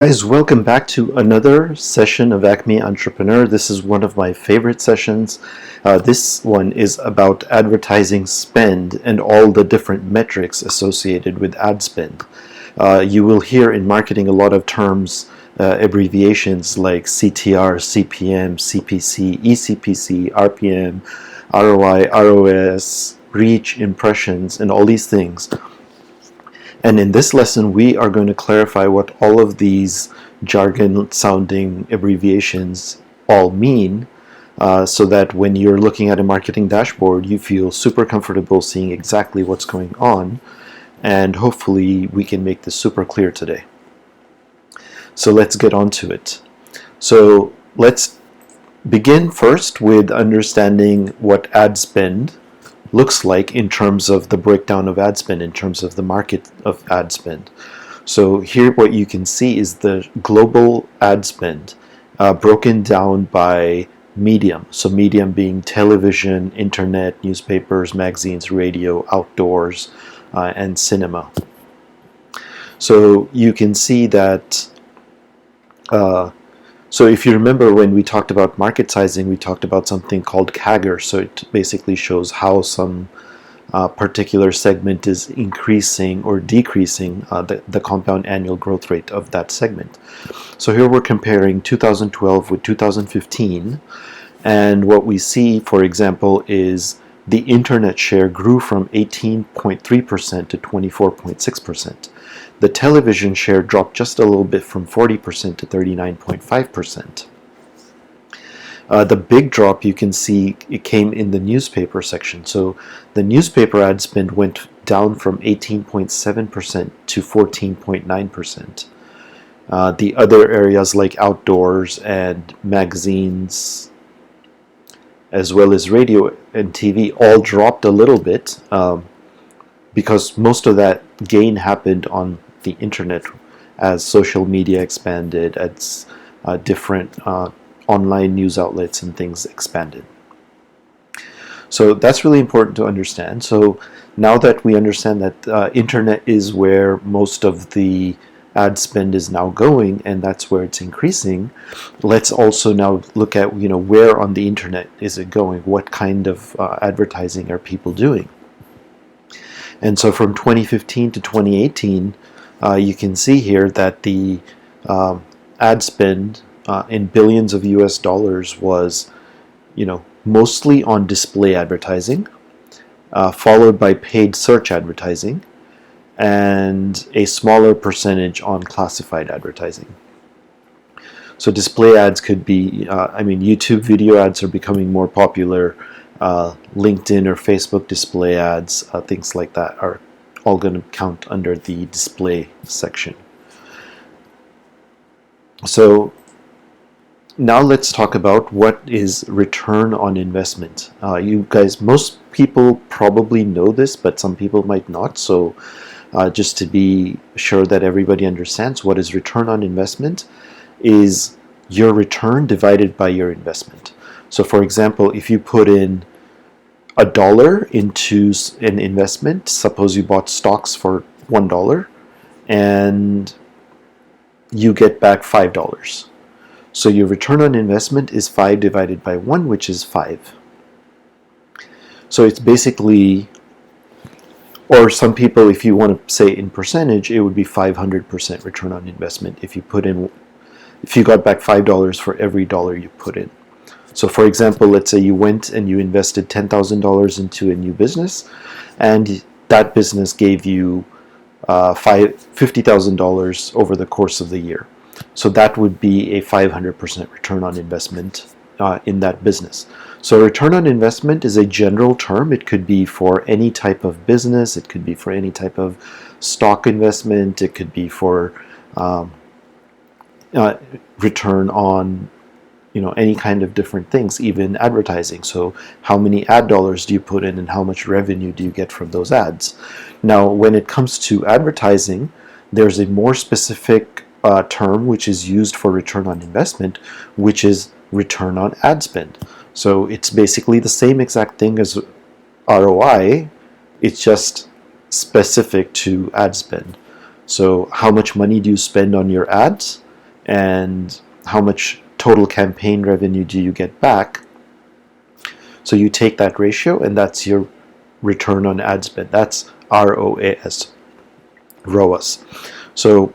Guys, welcome back to another session of Acme Entrepreneur. This is one of my favorite sessions. This one is about advertising spend and all the different metrics associated with ad spend. You will hear in marketing a lot of terms, abbreviations like CTR, CPM, CPC, eCPC, RPM, ROI, ROAS, reach, impressions, and all these things. And in this lesson, we are going to clarify what all of these jargon-sounding abbreviations all mean, so that when you're looking at a marketing dashboard, you feel super comfortable seeing exactly what's going on, and hopefully we can make this super clear today. So let's get on to it. So let's begin first with understanding what ad spend looks like in terms of the breakdown of ad spend, in terms of the market of ad spend. So here what you can see is the global ad spend broken down by medium. So medium being television, internet, newspapers, magazines, radio, outdoors, and cinema. So you can see that so if you remember when we talked about market sizing, we talked about something called CAGR. So it basically shows how some particular segment is increasing or decreasing the compound annual growth rate of that segment. So here we're comparing 2012 with 2015. And what we see, for example, is the internet share grew from 18.3% to 24.6%. The television share dropped just a little bit from 40% to 39.5%. The big drop you can see, it came in the newspaper section. So the newspaper ad spend went down from 18.7% to 14.9%. The other areas like outdoors and magazines, as well as radio and TV, all dropped a little bit because most of that gain happened on the internet as social media expanded, as different online news outlets and things expanded. So that's really important to understand. So now that we understand that internet is where most of the ad spend is now going, and that's where it's increasing, let's also now look at where on the internet is it going, what kind of advertising are people doing. And so from 2015 to 2018, you can see here that the ad spend in billions of US dollars was, mostly on display advertising, followed by paid search advertising, and a smaller percentage on classified advertising. So display ads could be, YouTube video ads are becoming more popular. LinkedIn or Facebook display ads, things like that are all going to count under the display section. So now let's talk about what is return on investment. You guys, most people probably know this, but some people might not. So just to be sure that everybody understands, what is return on investment is your return divided by your investment. So for example, if you put in $1 into an investment, suppose you bought stocks for $1 and you get back $5. So your return on investment is 5 divided by 1, which is 5. So it's basically, or some people, if you want to say in percentage, it would be 500% return on investment if you got back $5 for every dollar you put in. So for example, let's say you went and you invested $10,000 into a new business, and that business gave you $50,000 over the course of the year. So that would be a 500% return on investment in that business. So return on investment is a general term. It could be for any type of business. It could be for any type of stock investment. It could be for return on any kind of different things, even advertising. So how many ad dollars do you put in and how much revenue do you get from those ads? Now, when it comes to advertising, there's a more specific term which is used for return on investment, which is return on ad spend. So it's basically the same exact thing as ROI, it's just specific to ad spend. So how much money do you spend on your ads? and how much total campaign revenue do you get back. So you take that ratio, and that's your return on ad spend. That's ROAS, ROAS. So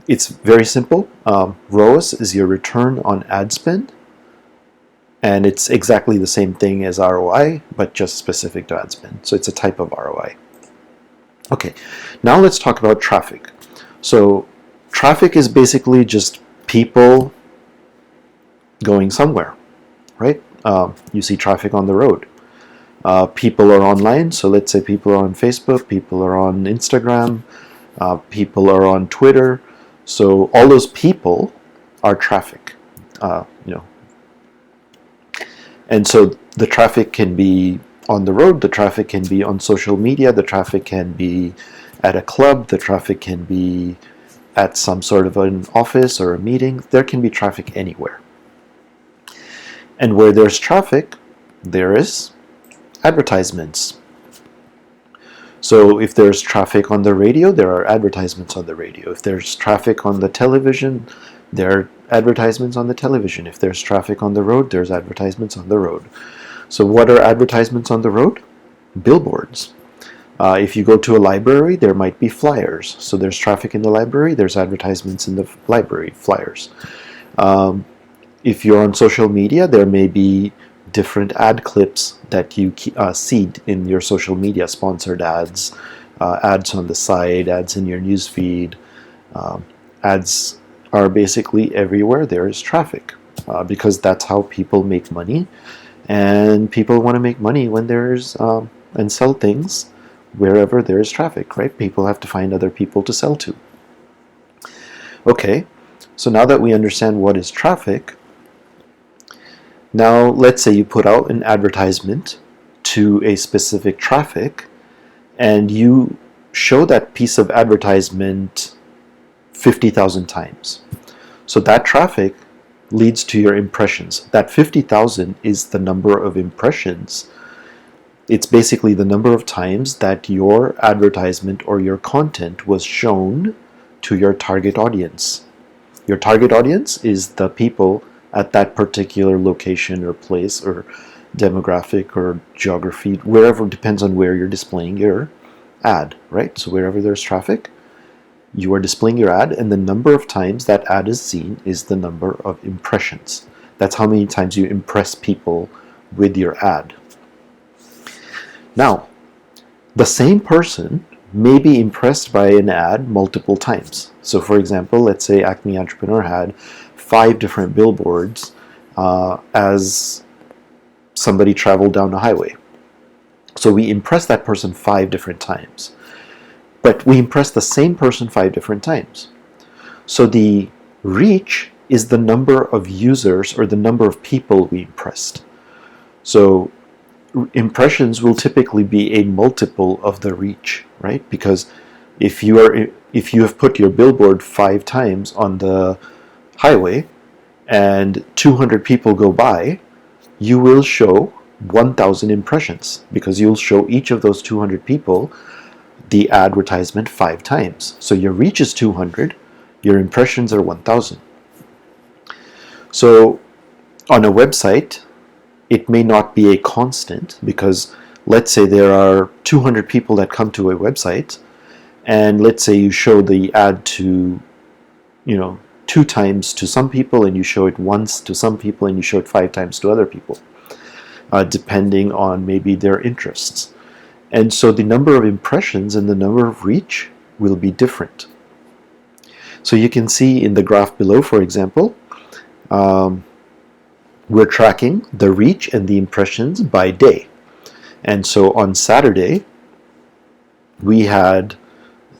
it's very simple. ROAS is your return on ad spend, and it's exactly the same thing as ROI, but just specific to ad spend. So it's a type of ROI. Okay, now let's talk about traffic. So traffic is basically just people going somewhere, right? You see traffic on the road. People are online, so let's say people are on Facebook, people are on Instagram, people are on Twitter. So all those people are traffic, and so the traffic can be on the road, the traffic can be on social media, the traffic can be at a club, the traffic can be at some sort of an office or a meeting. There can be traffic anywhere. And where there's traffic, there is advertisements. So if there's traffic on the radio, there are advertisements on the radio. If there's traffic on the television, there are advertisements on the television. If there's traffic on the road, there's advertisements on the road. So what are advertisements on the road? Billboards. If you go to a library, there might be flyers. So there's traffic in the library, there's advertisements in the library, flyers. If you're on social media, there may be different ad clips that you seed in your social media, sponsored ads, ads on the side, ads in your news feed. Ads are basically everywhere there is traffic, because that's how people make money, and people want to make money when there's and sell things wherever there is traffic, right? People have to find other people to sell to. Okay, so now that we understand what is traffic, now let's say you put out an advertisement to a specific traffic, and you show that piece of advertisement 50,000 times. So that traffic leads to your impressions. That 50,000 is the number of impressions. It's basically the number of times that your advertisement or your content was shown to your target audience. Your target audience is the people at that particular location or place or demographic or geography, wherever, depends on where you're displaying your ad, right? So wherever there's traffic, you are displaying your ad, and the number of times that ad is seen is the number of impressions. That's how many times you impress people with your ad. Now, the same person may be impressed by an ad multiple times. So for example, let's say Acme Entrepreneur had 5 different billboards as somebody traveled down a highway. So we impress that person 5 different times. But we impress the same person 5 different times. So the reach is the number of users or the number of people we impressed. So impressions will typically be a multiple of the reach, right? Because if you have put your billboard 5 times on the highway and 200 people go by, you will show 1,000 impressions, because you'll show each of those 200 people the advertisement 5 times. So your reach is 200, your impressions are 1,000. So on a website, it may not be a constant, because let's say there are 200 people that come to a website, and let's say you show the ad to, 2 times to some people, and you show it once to some people, and you show it 5 times to other people, depending on maybe their interests. And so the number of impressions and the number of reach will be different. So you can see in the graph below, for example, we're tracking the reach and the impressions by day. And so on Saturday, we had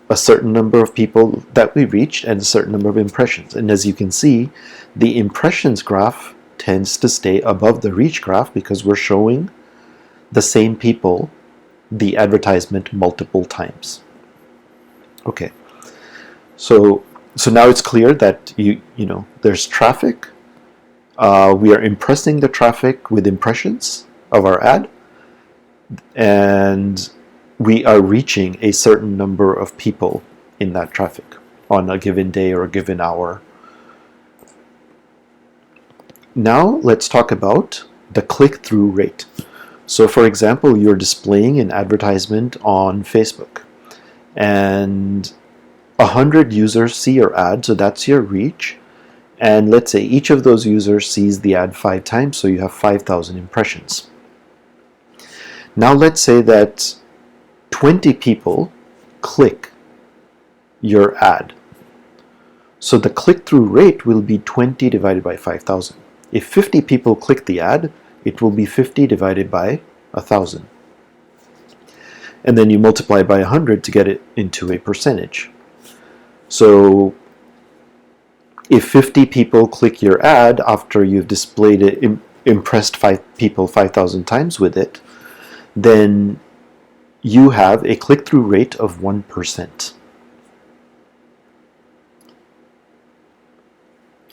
a certain number of people that we reached and a certain number of impressions. And as you can see, the impressions graph tends to stay above the reach graph, because we're showing the same people the advertisement multiple times. Okay, so now it's clear that there's traffic. We are impressing the traffic with impressions of our ad, and we are reaching a certain number of people in that traffic. on a given day or a given hour. Now let's talk about the click-through rate. So for example, you're displaying an advertisement on Facebook and 100 users see your ad, so that's your reach. And let's say each of those users sees the ad 5 times, so you have 5,000 impressions. Now let's say that 20 people click your ad. So the click-through rate will be 20 divided by 5,000. If 50 people click the ad, it will be 50 divided by 1,000. And then you multiply by 100 to get it into a percentage. So if 50 people click your ad after you've displayed it, impressed 5 people 5,000 times with it, then you have a click-through rate of 1%.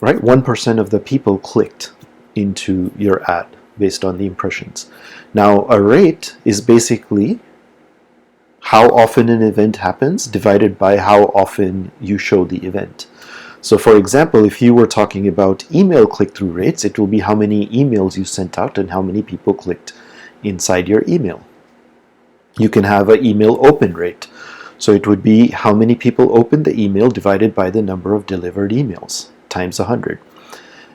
Right? 1% of the people clicked into your ad based on the impressions. Now, a rate is basically how often an event happens divided by how often you show the event. So for example, if you were talking about email click-through rates, it will be how many emails you sent out and how many people clicked inside your email. You can have an email open rate. So it would be how many people opened the email divided by the number of delivered emails times 100.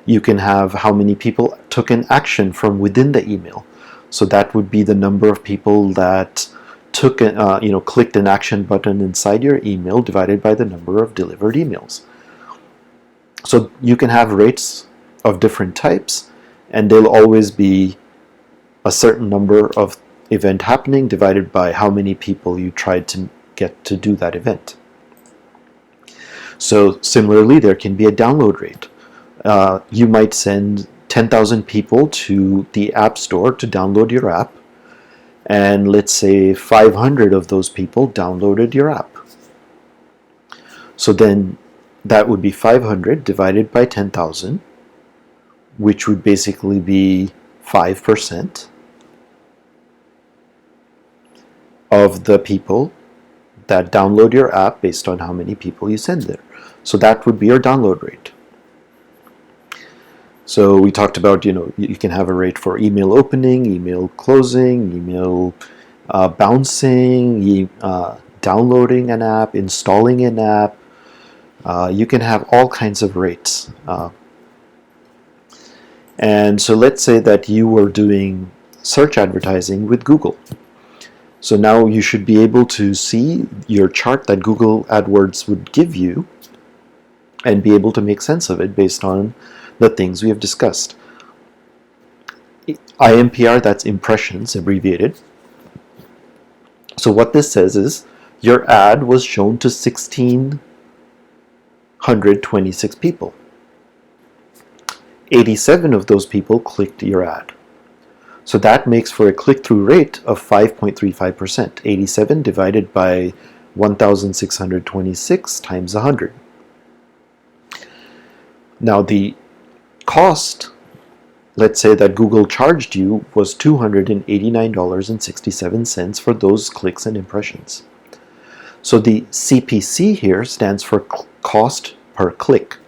You can have how many people took an action from within the email. So that would be the number of people that took clicked an action button inside your email divided by the number of delivered emails. So you can have rates of different types, and they'll always be a certain number of event happening divided by how many people you tried to get to do that event. So similarly, there can be a download rate. You might send 10,000 people to the App Store to download your app, and let's say 500 of those people downloaded your app. So then that would be 500 divided by 10,000, which would basically be 5% of the people that download your app based on how many people you send there. So that would be your download rate. So we talked about, you can have a rate for email opening, email closing, email bouncing, downloading an app, installing an app. You can have all kinds of rates. And so let's say that you were doing search advertising with Google. So now you should be able to see your chart that Google AdWords would give you and be able to make sense of it based on the things we have discussed. IMPR, that's impressions abbreviated. So what this says is your ad was shown to 1,626 people. 87 of those people clicked your ad. So that makes for a click-through rate of 5.35%. 87 divided by 1,626 times 100. Now the cost, let's say that Google charged you, was $289.67 for those clicks and impressions. So the CPC here stands for cost per click.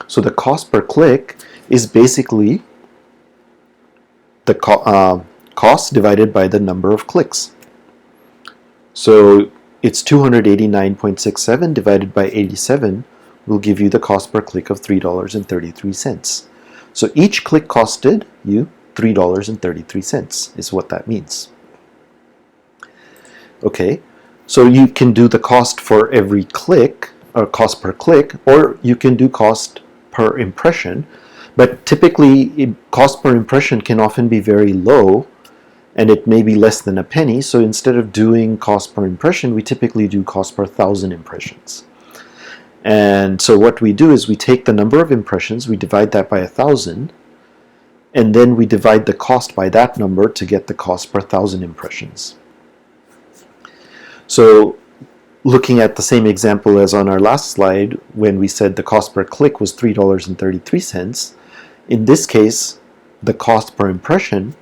So the cost per click is basically the cost divided by the number of clicks. So it's 289.67 divided by 87 will give you the cost per click of $3.33. So each click costed you $3.33 is what that means. Okay, so you can do the cost for every click, or cost per click, or you can do cost per impression. But typically, cost per impression can often be very low, and it may be less than a penny. So instead of doing cost per impression, we typically do cost per 1,000 impressions. And so what we do is we take the number of impressions, we divide that by 1,000, and then we divide the cost by that number to get the cost per 1,000 impressions. So looking at the same example as on our last slide, when we said the cost per click was $3.33, in this case, the cost per impression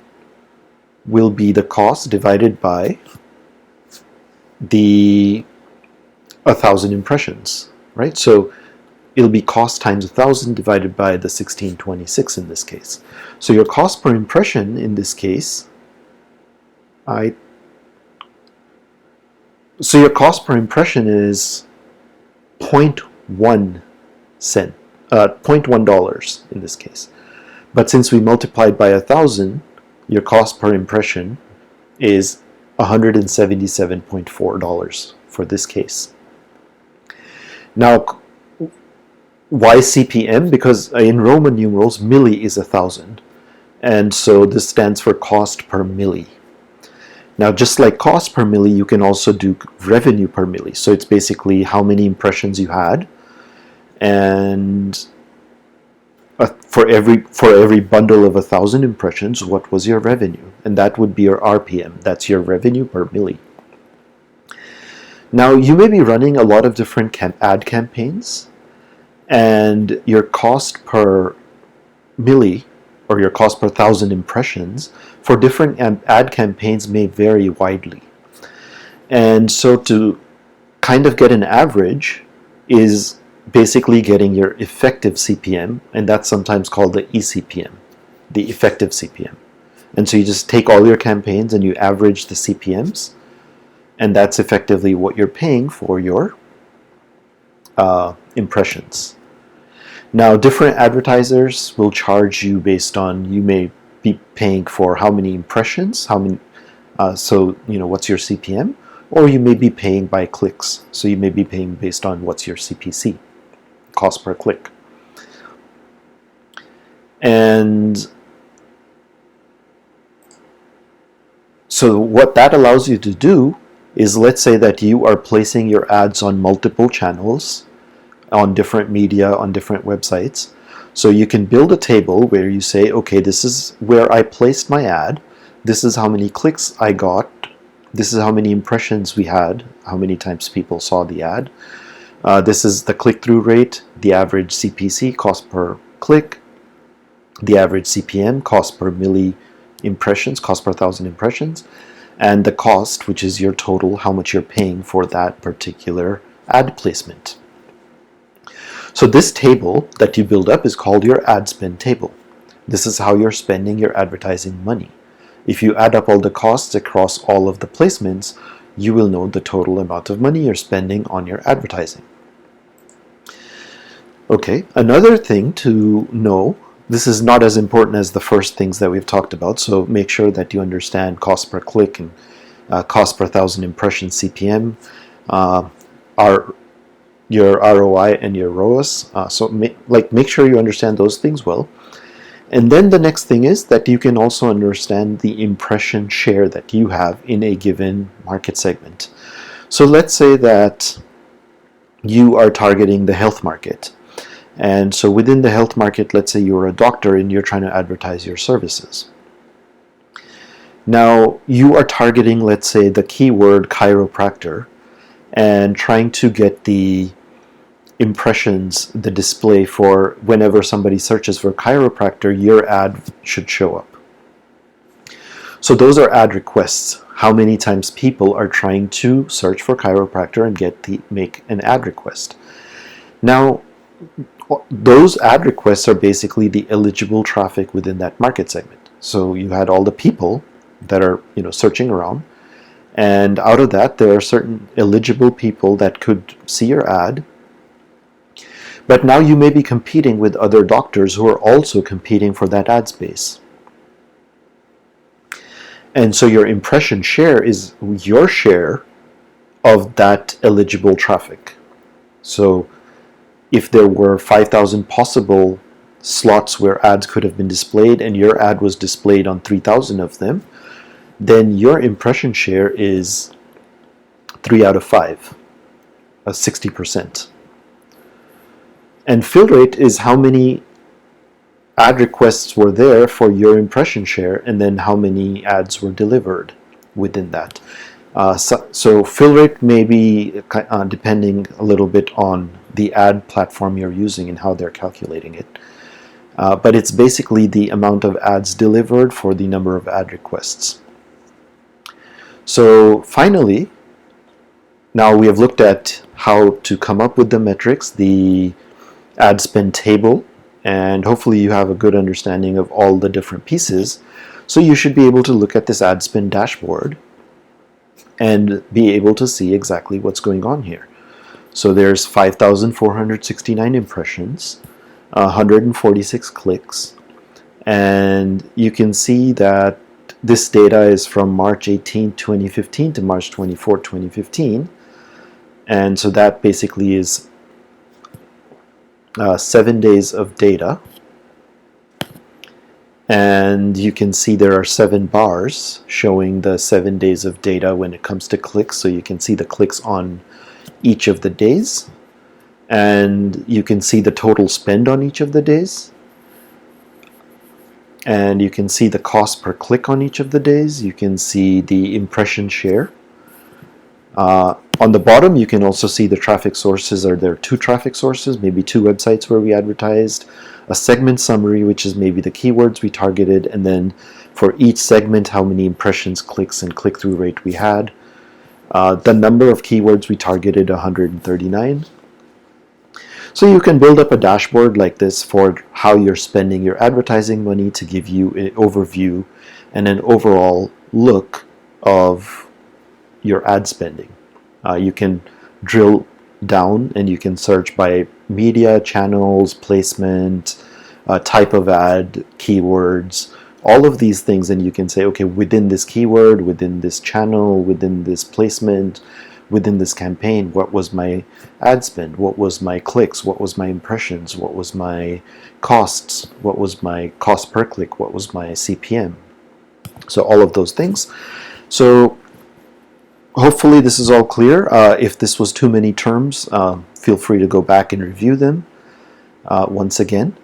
will be the cost divided by the 1,000 impressions, right? So it'll be cost times 1,000 divided by the 1626 in this case. So your cost per impression in this case, so your cost per impression is 0.1 cent, $0.1 in this case. But since we multiplied by 1,000, your cost per impression is $177.4 for this case. Now, why CPM? Because in Roman numerals, milli is 1,000. And so this stands for cost per milli. Now, just like cost per milli, you can also do revenue per milli. So it's basically how many impressions you had, and for every bundle of 1,000 impressions, what was your revenue? And that would be your RPM. That's your revenue per milli. Now, you may be running a lot of different ad campaigns, and your cost per milli, or your cost per 1,000 impressions, for different ad campaigns may vary widely. And so to kind of get an average is basically getting your effective CPM, and that's sometimes called the eCPM, the effective CPM. And so you just take all your campaigns and you average the CPMs, and that's effectively what you're paying for your impressions. Now, different advertisers will charge you based on, you may be paying for how many impressions, so what's your CPM, or you may be paying by clicks. So you may be paying based on what's your CPC, cost per click. And so what that allows you to do is, let's say that you are placing your ads on multiple channels, on different media, on different websites. So you can build a table where you say, okay, this is where I placed my ad, this is how many clicks I got, this is how many impressions we had, how many times people saw the ad, this is the click-through rate, the average CPC, cost per click, the average CPM, cost per milli impressions, cost per 1,000 impressions, and the cost, which is your total, how much you're paying for that particular ad placement. So this table that you build up is called your Adspend table. This is how you're spending your advertising money. If you add up all the costs across all of the placements, you will know the total amount of money you're spending on your advertising. Okay, another thing to know, this is not as important as the first things that we've talked about, so make sure that you understand cost per click and cost per 1,000 impressions CPM, your ROI and your ROAS. So make sure you understand those things well. And then the next thing is that you can also understand the impression share that you have in a given market segment. So let's say that you are targeting the health market. And so within the health market, let's say you're a doctor and you're trying to advertise your services. Now, you are targeting, let's say, the keyword chiropractor and trying to get the impressions, the display for whenever somebody searches for chiropractor, your ad should show up. So those are ad requests. How many times people are trying to search for chiropractor and make an ad request. Now, those ad requests are basically the eligible traffic within that market segment. So you had all the people that are searching around, and out of that there are certain eligible people that could see your ad. But now you may be competing with other doctors who are also competing for that ad space. And so your impression share is your share of that eligible traffic. So if there were 5,000 possible slots where ads could have been displayed and your ad was displayed on 3,000 of them, then your impression share is 3 out of 5, 60%. And fill rate is how many ad requests were there for your impression share, and then how many ads were delivered within that. So fill rate may be depending a little bit on the ad platform you're using and how they're calculating it. But it's basically the amount of ads delivered for the number of ad requests. So finally, Now we have looked at how to come up with the metrics, the ad spend table, and hopefully you have a good understanding of all the different pieces. So you should be able to look at this ad spend dashboard and be able to see exactly what's going on here. So there's 5,469 impressions, 146 clicks, and you can see that this data is from March 18, 2015 to March 24, 2015. And so that basically is 7 days of data. And you can see there are 7 bars showing the 7 days of data when it comes to clicks. So you can see the clicks on each of the days. And you can see the total spend on each of the days. And you can see the cost per click on each of the days. You can see the impression share. On the bottom, you can also see the traffic sources. Are there 2 traffic sources, maybe 2 websites where we advertised, a segment summary, which is maybe the keywords we targeted, and then for each segment, how many impressions, clicks, and click-through rate we had. The number of keywords we targeted, 139. So you can build up a dashboard like this for how you're spending your advertising money to give you an overview and an overall look of your ad spending. You can drill down and you can search by media, channels, placement, type of ad, keywords, all of these things, and you can say, okay, within this keyword, within this channel, within this placement, within this campaign, what was my ad spend, what was my clicks, what was my impressions, what was my costs, what was my cost per click, what was my CPM. So all of those things. So hopefully this is all clear. If this was too many terms, feel free to go back and review them. Once again,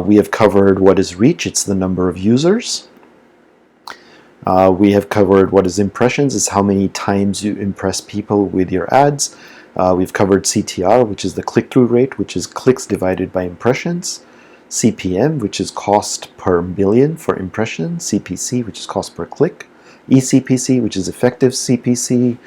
we have covered what is reach. It's the number of users. We have covered what is impressions. It's how many times you impress people with your ads. We've covered CTR, which is the click-through rate, which is clicks divided by impressions. CPM, which is cost per million for impressions. CPC, which is cost per click. eCPC, which is effective CPC,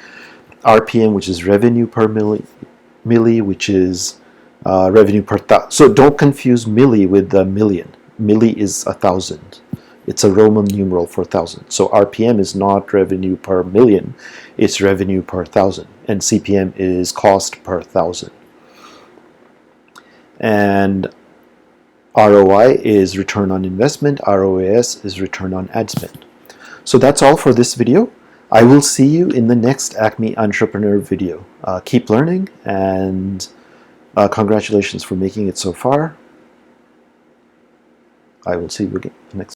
RPM, which is revenue per milli, which is revenue per thousand. So don't confuse milli with the million. Milli is 1,000. It's a Roman numeral for 1,000. So RPM is not revenue per million, it's revenue per 1,000. And CPM is cost per 1,000. And ROI is return on investment, ROAS is return on ad spend. So that's all for this video. I will see you in the next Acme Entrepreneur video. Keep learning, and congratulations for making it so far. I will see you again next.